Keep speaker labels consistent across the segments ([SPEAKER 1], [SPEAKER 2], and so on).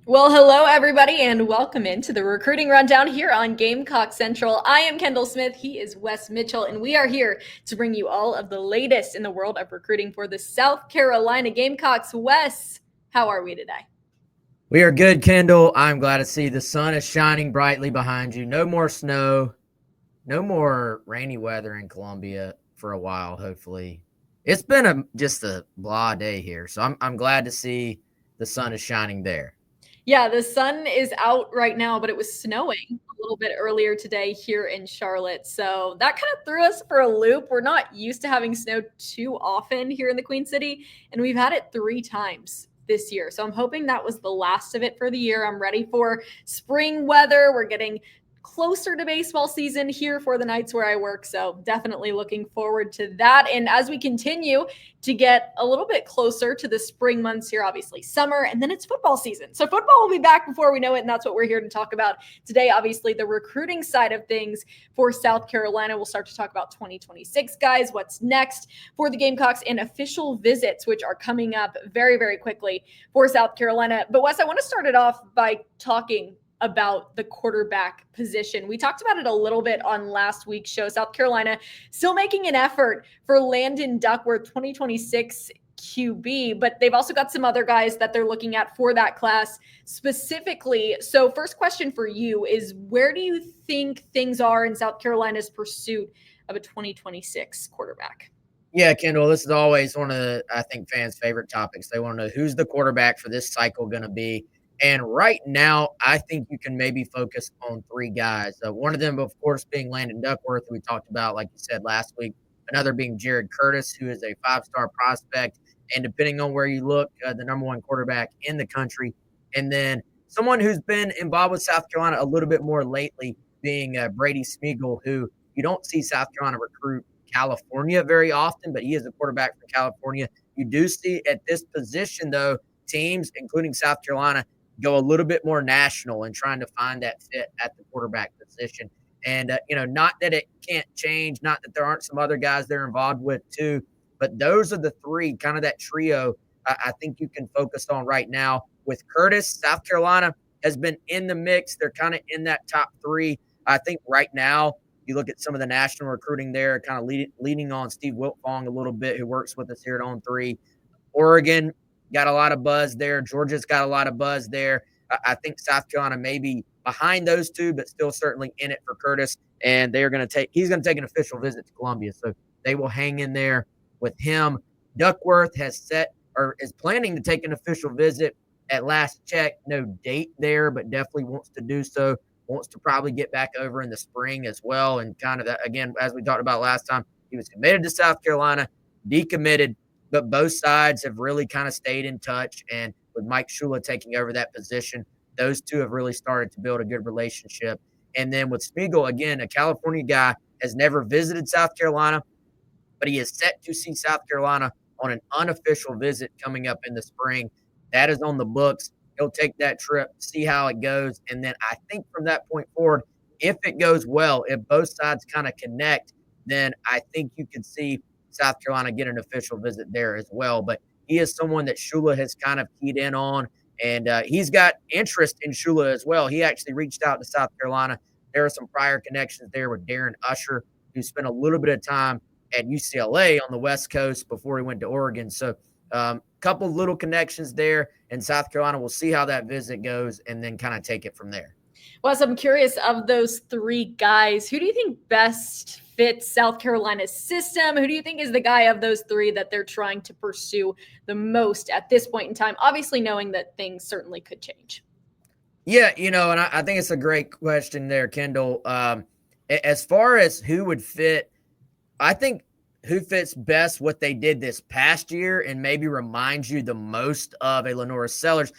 [SPEAKER 1] Well, hello, everybody, and welcome into the recruiting rundown here on Gamecock Central. I am Kendall Smith. He is Wes Mitchell, and we are here to bring you all of the latest in the world of recruiting for the South Carolina Gamecocks. Wes, how are we today?
[SPEAKER 2] We are good, Kendall. I'm glad to see the sun is shining brightly behind you. No more snow, no more rainy weather in Columbia for a while, hopefully. It's been just a blah day here, so I'm glad to see the sun is shining there.
[SPEAKER 1] Yeah, the sun is out right now, but it was snowing a little bit earlier today here in Charlotte. So that kind of threw us for a loop. We're not used to having snow too often here in the Queen City, and we've had it 3 times this year. So I'm hoping that was the last of it for the year. I'm ready for spring weather. We're getting closer to baseball season here for the nights where I work. So definitely looking forward to that. And as we continue to get a little bit closer to the spring months here, obviously summer, and then it's football season. So football will be back before we know it. And that's what we're here to talk about today. Obviously, the recruiting side of things for South Carolina. We'll start to talk about 2026 guys, what's next for the Gamecocks, and official visits, which are coming up very, very quickly for South Carolina. But Wes, I want to start it off by talking about the quarterback position. We talked about it a little bit on last week's show. South Carolina still making an effort for Landon Duckworth, 2026 QB, but they've also got some other guys that they're looking at for that class specifically. So, first question for you is, where do you think things are in South Carolina's pursuit of a 2026 quarterback?
[SPEAKER 2] Yeah, Kendall, this is always one of the, I think, fans' favorite topics. They want to know who's the quarterback for this cycle going to be. And right now, I think you can maybe focus on three guys. One of them, of course, being Landon Duckworth, who we talked about, like you said last week. Another being Jared Curtis, who is a five-star prospect. And depending on where you look, the number one quarterback in the country. And then someone who's been involved with South Carolina a little bit more lately, being Brady Smeagol, who you don't see South Carolina recruit California very often, but he is a quarterback from California. You do see at this position, though, teams, including South Carolina, go a little bit more national and trying to find that fit at the quarterback position. And, not that it can't change, not that there aren't some other guys they're involved with too, but those are the three, kind of that trio I think you can focus on right now. With Curtis, South Carolina has been in the mix. They're kind of in that top three. I think right now, you look at some of the national recruiting there, kind of leading on Steve Wiltfong a little bit, who works with us here at On Three. Oregon got a lot of buzz there. Georgia's got a lot of buzz there. I think South Carolina may be behind those two, but still certainly in it for Curtis. And he's going to take an official visit to Columbia. So they will hang in there with him. Duckworth is planning to take an official visit at last check. No date there, but definitely wants to do so. Wants to probably get back over in the spring as well. And kind of that, again, as we talked about last time, he was committed to South Carolina, decommitted, but both sides have really kind of stayed in touch. And with Mike Shula taking over that position, those two have really started to build a good relationship. And then with Spiegel, again, a California guy, has never visited South Carolina, but he is set to see South Carolina on an unofficial visit coming up in the spring. That is on the books. He'll take that trip, see how it goes. And then I think from that point forward, if it goes well, if both sides kind of connect, then I think you could see South Carolina get an official visit there as well. But he is someone that Shula has kind of keyed in on, and he's got interest in Shula as well. He actually reached out to South Carolina. There are some prior connections there with Darren Usher, who spent a little bit of time at UCLA on the West Coast before he went to Oregon. So couple of little connections there, and South Carolina will see how that visit goes and then kind of take it from there.
[SPEAKER 1] Wes, I'm curious, of those three guys, who do you think best fits South Carolina's system? Who do you think is the guy of those three that they're trying to pursue the most at this point in time? Obviously, knowing that things certainly could change.
[SPEAKER 2] Yeah, and I think it's a great question there, Kendall. As far as who would fit, I think who fits best what they did this past year and maybe reminds you the most of a Lenora Sellers,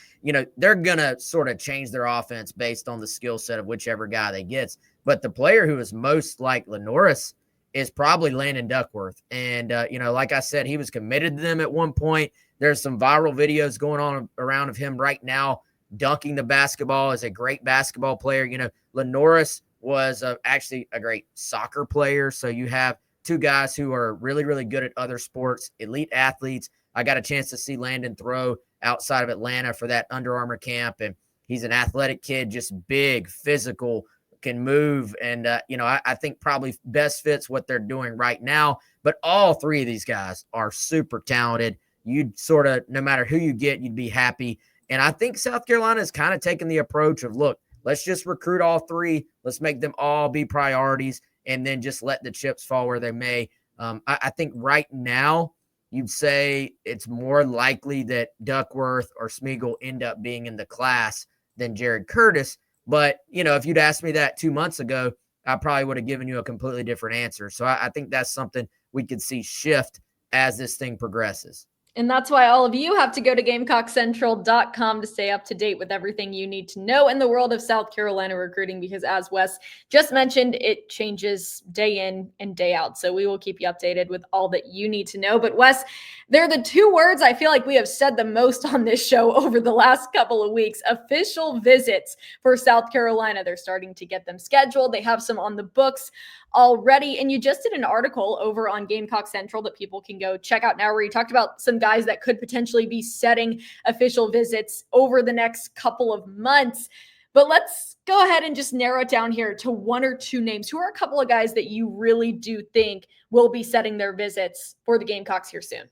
[SPEAKER 2] they're going to sort of change their offense based on the skill set of whichever guy they get. But the player who is most like Lenoris is probably Landon Duckworth. And, like I said, he was committed to them at one point. There's some viral videos going on around of him right now dunking the basketball, is a great basketball player. Lenoris was actually a great soccer player. So you have two guys who are really, really good at other sports, elite athletes. I got a chance to see Landon throw outside of Atlanta for that Under Armour camp. And He's an athletic kid, just big, physical, can move. And, I think probably best fits what they're doing right now. But all three of these guys are super talented. You'd sort of, no matter who you get, you'd be happy. And I think South Carolina is kind of taking the approach of, look, let's just recruit all three. Let's make them all be priorities and then just let the chips fall where they may. I think right now you'd say it's more likely that Duckworth or Smeagol end up being in the class than Jared Curtis. But, if you'd asked me that 2 months ago, I probably would have given you a completely different answer. So I think that's something we could see shift as this thing progresses.
[SPEAKER 1] And that's why all of you have to go to GamecockCentral.com to stay up to date with everything you need to know in the world of South Carolina recruiting, because as Wes just mentioned, it changes day in and day out. So we will keep you updated with all that you need to know. But Wes, they're the two words I feel like we have said the most on this show over the last couple of weeks: official visits for South Carolina. They're starting to get them scheduled. They have some on the books already. And you just did an article over on Gamecock Central that people can go check out now, where you talked about some guys that could potentially be setting official visits over the next couple of months. But let's go ahead and just narrow it down here to one or two names. Who are a couple of guys that you really do think will be setting their visits for the Gamecocks here soon?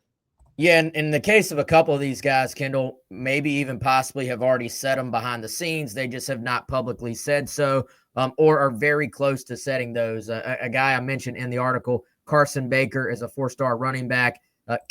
[SPEAKER 2] Yeah, and in the case of a couple of these guys, Kendall, maybe even possibly have already set them behind the scenes. They just have not publicly said so, or are very close to setting those. A guy I mentioned in the article, Carson Baker, is a 4-star running back.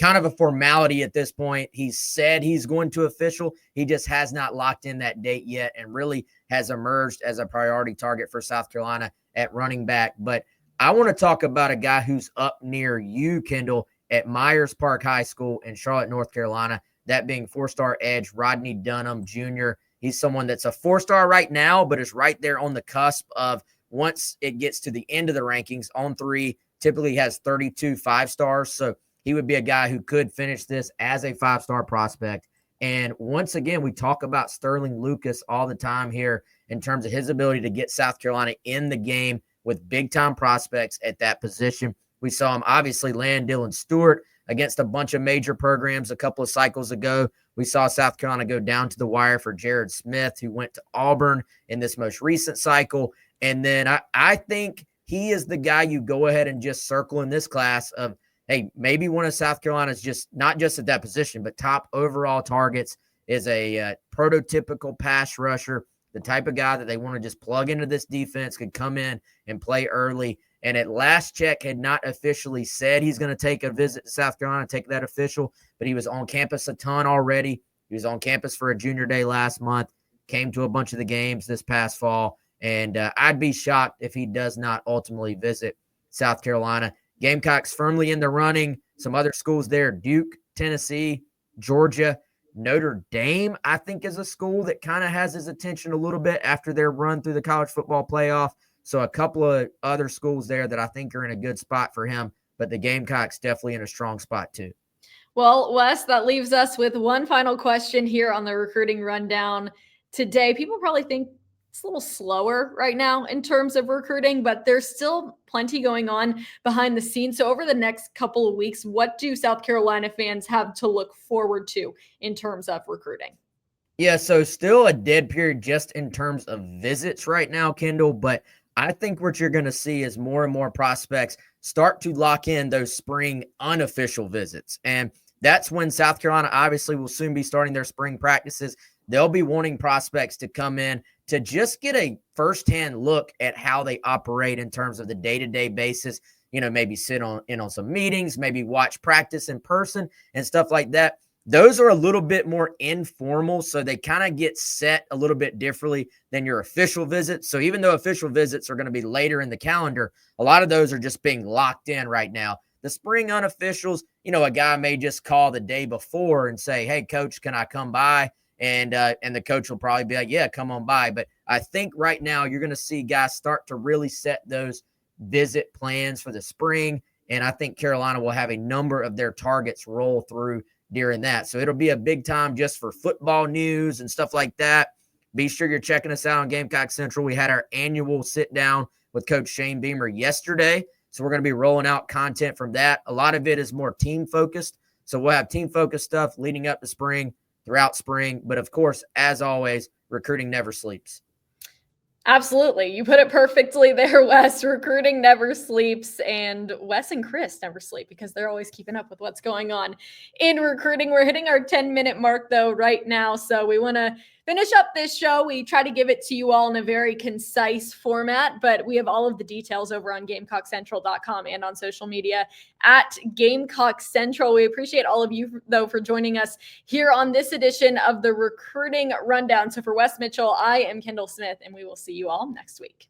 [SPEAKER 2] Kind of a formality at this point. He said he's going to official. He just has not locked in that date yet and really has emerged as a priority target for South Carolina at running back. But I want to talk about a guy who's up near you, Kendall, at Myers Park High School in Charlotte, North Carolina, that being 4-star edge Rodney Dunham Jr. He's someone that's a 4-star right now, but is right there on the cusp of, once it gets to the end of the rankings, on 3, typically has 32 5-stars. So he would be a guy who could finish this as a 5-star prospect. And once again, we talk about Sterling Lucas all the time here in terms of his ability to get South Carolina in the game with big-time prospects at that position. We saw him obviously land Dylan Stewart against a bunch of major programs a couple of cycles ago. We saw South Carolina go down to the wire for Jared Smith, who went to Auburn in this most recent cycle. And then I think he is the guy you go ahead and just circle in this class of, hey, maybe one of South Carolina's just not just at that position, but top overall targets, is a prototypical pass rusher, the type of guy that they want to just plug into this defense, could come in and play early. And at last check, had not officially said he's going to take a visit to South Carolina, take that official, but he was on campus a ton already. He was on campus for a junior day last month, came to a bunch of the games this past fall, and I'd be shocked if he does not ultimately visit South Carolina. Gamecocks firmly in the running. Some other schools there: Duke, Tennessee, Georgia, Notre Dame, I think, is a school that kind of has his attention a little bit after their run through the college football playoff. So a couple of other schools there that I think are in a good spot for him, but the Gamecocks definitely in a strong spot too.
[SPEAKER 1] Well, Wes, that leaves us with one final question here on the recruiting rundown today. People probably think it's a little slower right now in terms of recruiting, but there's still plenty going on behind the scenes. So over the next couple of weeks, what do South Carolina fans have to look forward to in terms of recruiting?
[SPEAKER 2] Yeah, so still a dead period just in terms of visits right now, Kendall, but I think what you're going to see is more and more prospects start to lock in those spring unofficial visits. And that's when South Carolina obviously will soon be starting their spring practices. They'll be wanting prospects to come in to just get a firsthand look at how they operate in terms of the day-to-day basis. Maybe sit in on some meetings, maybe watch practice in person and stuff like that. Those are a little bit more informal, so they kind of get set a little bit differently than your official visits. So even though official visits are going to be later in the calendar, a lot of those are just being locked in right now. The spring unofficials, a guy may just call the day before and say, hey, coach, can I come by? And the coach will probably be like, yeah, come on by. But I think right now you're going to see guys start to really set those visit plans for the spring. And I think Carolina will have a number of their targets roll through during that. So it'll be a big time just for football news and stuff like that. Be sure you're checking us out on Gamecock Central. We had our annual sit down with Coach Shane Beamer yesterday. So we're going to be rolling out content from that. A lot of it is more team focused. So we'll have team focused stuff leading up to spring, throughout spring. But of course, as always, recruiting never sleeps.
[SPEAKER 1] Absolutely. You put it perfectly there, Wes. Recruiting never sleeps, and Wes and Chris never sleep because they're always keeping up with what's going on in recruiting. We're hitting our 10-minute mark, though, right now. So we want to finish up this show. We try to give it to you all in a very concise format, but we have all of the details over on GamecockCentral.com and on social media at Gamecock Central. We appreciate all of you, though, for joining us here on this edition of the Recruiting Rundown. So for Wes Mitchell, I am Kendall Smith, and we will see you all next week.